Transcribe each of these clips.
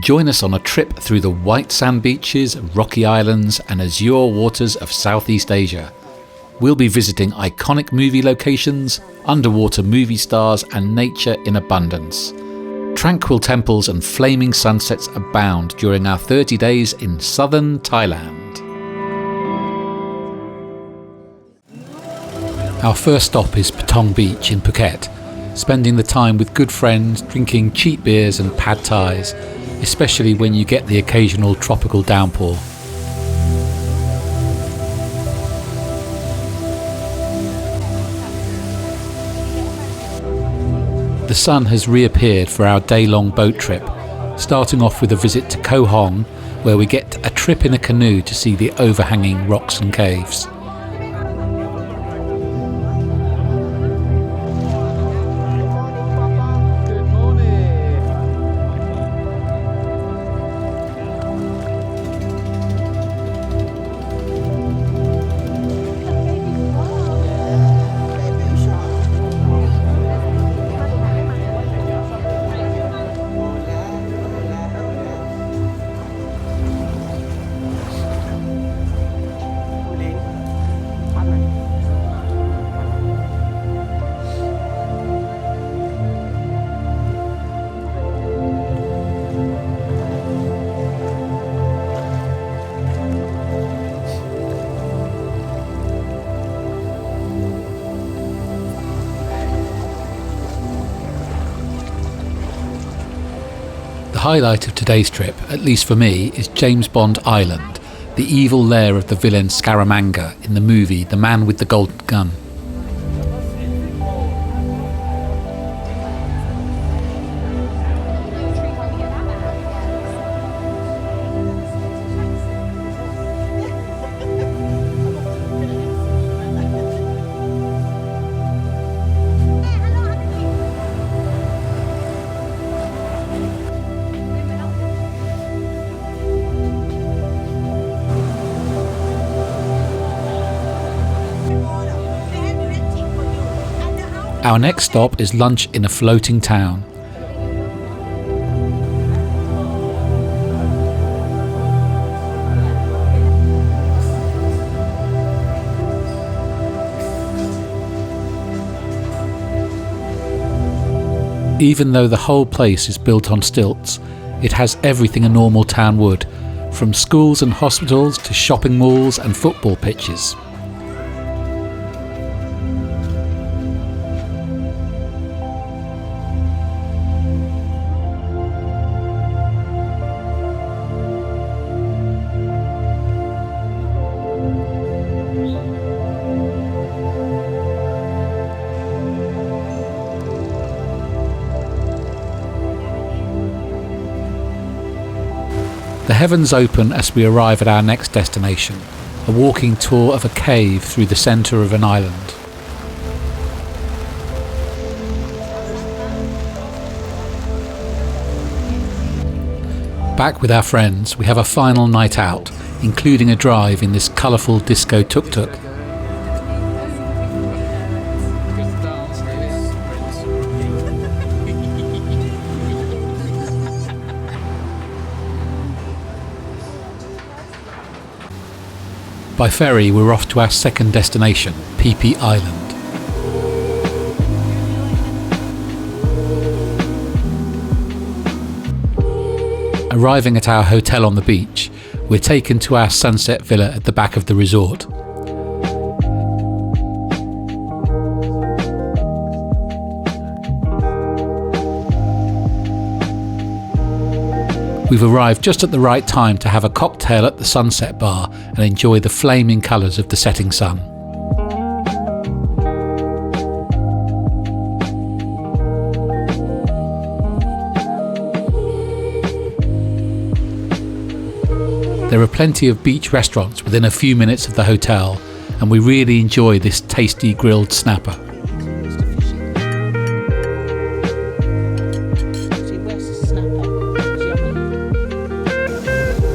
Join us on a trip through the white sand beaches, rocky islands and azure waters of Southeast Asia. We'll be visiting iconic movie locations, underwater movie stars and nature in abundance. Tranquil temples and flaming sunsets abound during our 30 days in southern Thailand. Our first stop is Patong Beach in Phuket, spending the time with good friends, drinking cheap beers and pad thais, especially when you get the occasional tropical downpour. The sun has reappeared for our day-long boat trip, starting off with a visit to Koh Samui, where we get a trip in a canoe to see the overhanging rocks and caves. The highlight of today's trip, at least for me, is James Bond Island, the evil lair of the villain Scaramanga in the movie The Man with the Golden Gun. Our next stop is lunch in a floating town. Even though the whole place is built on stilts, it has everything a normal town would, from schools and hospitals to shopping malls and football pitches. The heavens open as we arrive at our next destination, a walking tour of a cave through the centre of an island. Back with our friends, we have a final night out, including a drive in this colourful disco tuk-tuk. By ferry, we're off to our second destination, PhiPhi Island. Arriving at our hotel on the beach, we're taken to our sunset villa at the back of the resort. We've arrived just at the right time to have a cocktail at the sunset bar and enjoy the flaming colours of the setting sun. There are plenty of beach restaurants within a few minutes of the hotel, and we really enjoy this tasty grilled snapper.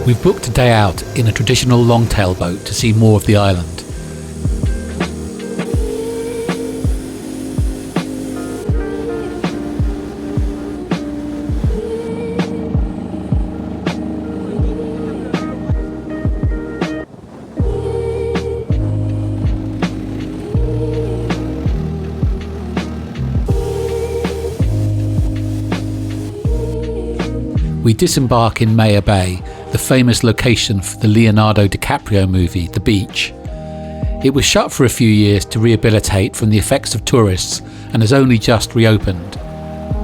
We've booked a day out in a traditional longtail boat to see more of the island. we disembark in Maya Bay, the famous location for the Leonardo DiCaprio movie, The Beach. It was shut for a few years to rehabilitate from the effects of tourists and has only just reopened.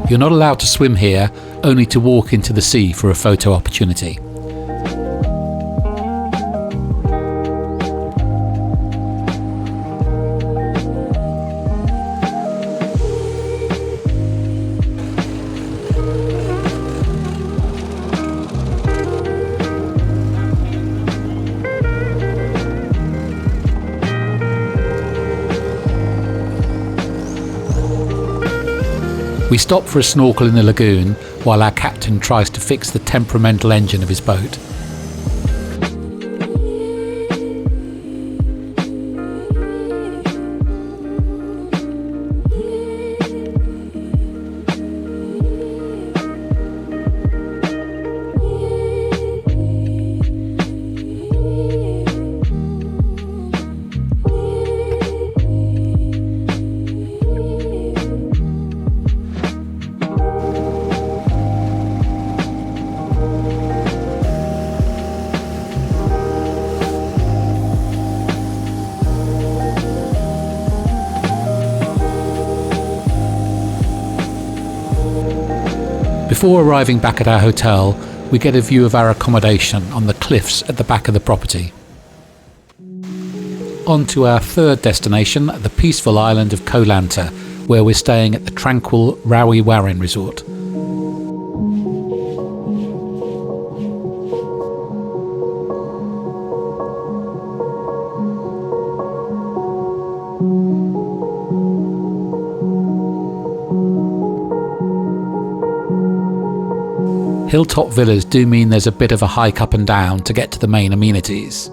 You're not allowed to swim here, only to walk into the sea for a photo opportunity. We stop for a snorkel in the lagoon while our captain tries to fix the temperamental engine of his boat. Before arriving back at our hotel, we get a view of our accommodation on the cliffs at the back of the property. On to our third destination, the peaceful island of Koh Lanta, where we're staying at the tranquil Railay resort. Hilltop villas do mean there's a bit of a hike up and down to get to the main amenities.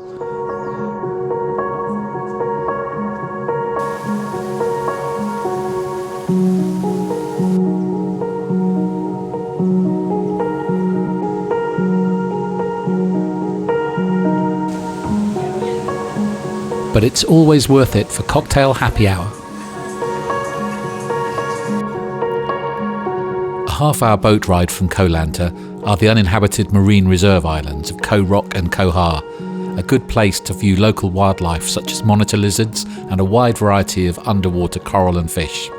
But it's always worth it for cocktail happy hour. A half-hour boat ride from Koh Lanta are the uninhabited marine reserve islands of Koh Rock and Koh Ha, a good place to view local wildlife such as monitor lizards and a wide variety of underwater coral and fish.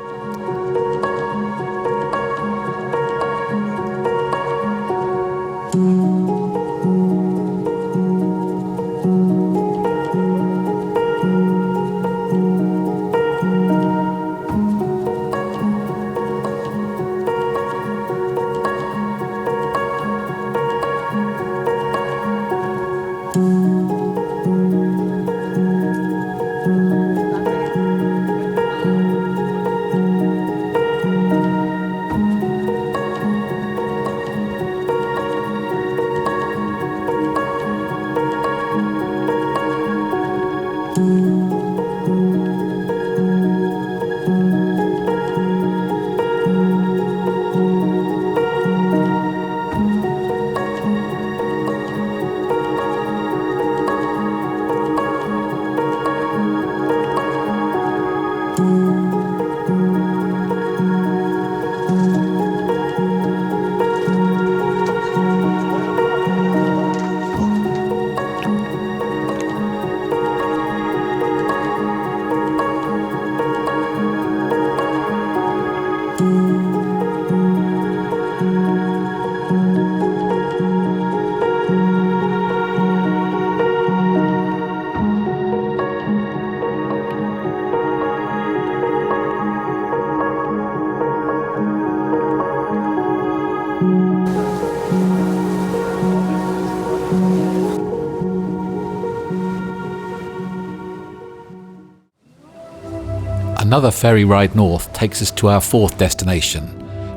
Another ferry ride north takes us to our fourth destination,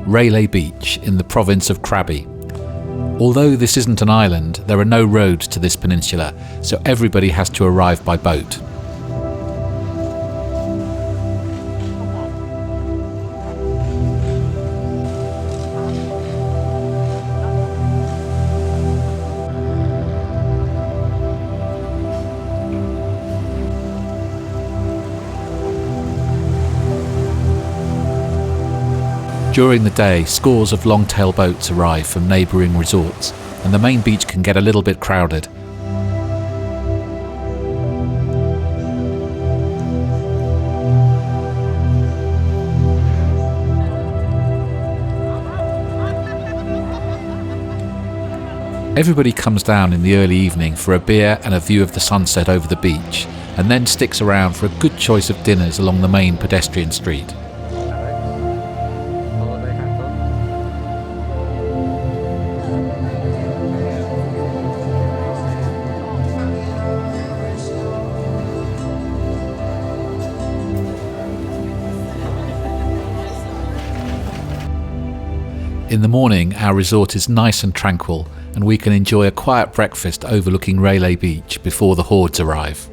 Railay Beach in the province of Krabi. Although this isn't an island, there are no roads to this peninsula, so everybody has to arrive by boat. During the day, scores of long-tail boats arrive from neighbouring resorts, and the main beach can get a little bit crowded. Everybody comes down in the early evening for a beer and a view of the sunset over the beach, and then sticks around for a good choice of dinners along the main pedestrian street. In the morning, our resort is nice and tranquil, and we can enjoy a quiet breakfast overlooking Railay Beach before the hordes arrive.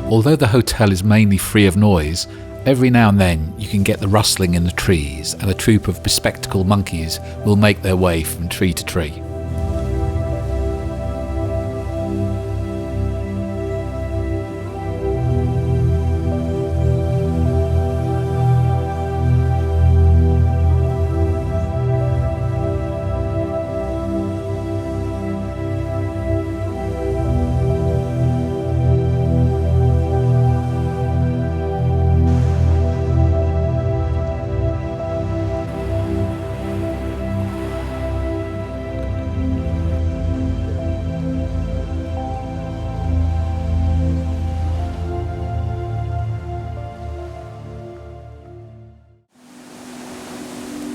Although the hotel is mainly free of noise, every now and then you can get the rustling in the trees, and a troop of bespectacled monkeys will make their way from tree to tree.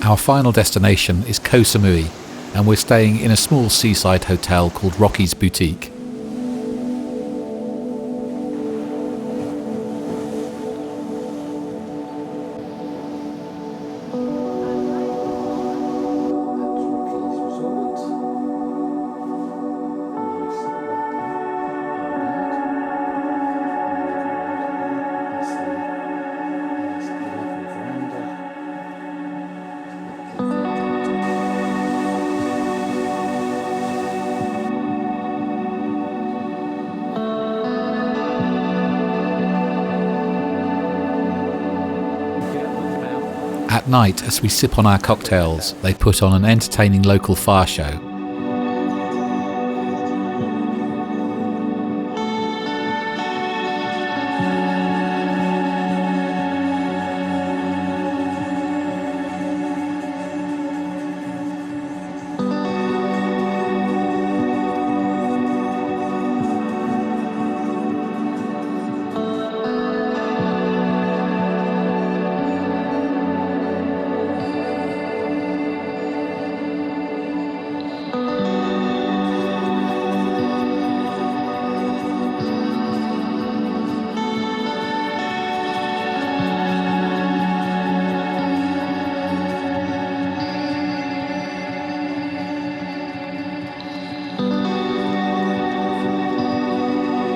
Our final destination is Koh Samui, and we're staying in a small seaside hotel called Rocky's Boutique. At night, as we sip on our cocktails, they put on an entertaining local fire show.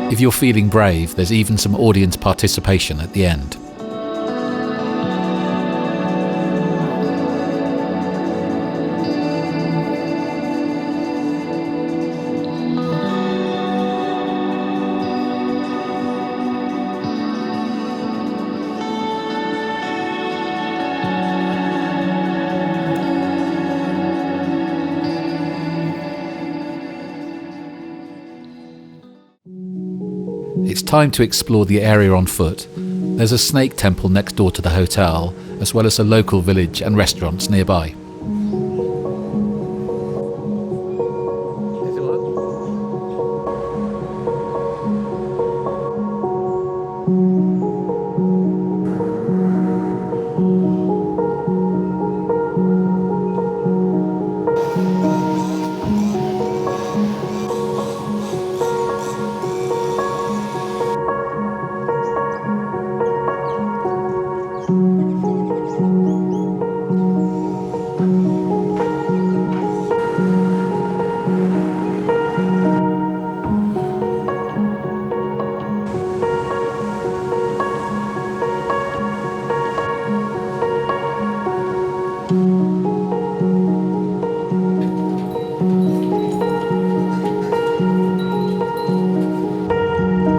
If you're feeling brave, there's even some audience participation at the end. It's time to explore the area on foot. There's a snake temple next door to the hotel, as well as a local village and restaurants nearby.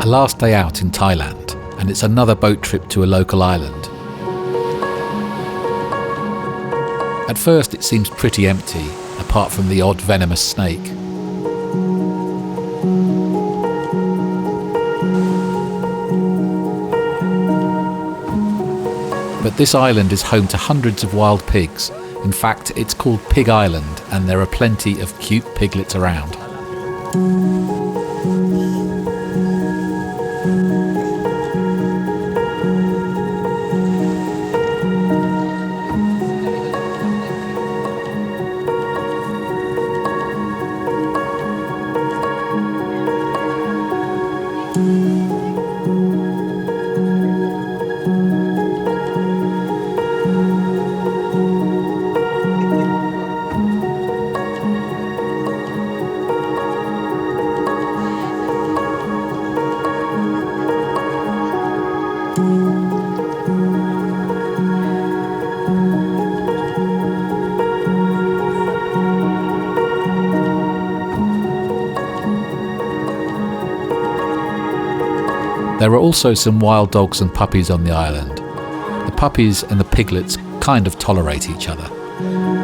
last day out in Thailand, and it's another boat trip to a local island. At first it seems pretty empty, apart from the odd venomous snake. But this island is home to hundreds of wild pigs. In fact, it's called Pig Island, and there are plenty of cute piglets around. There are also some wild dogs and puppies on the island. The puppies and the piglets kind of tolerate each other.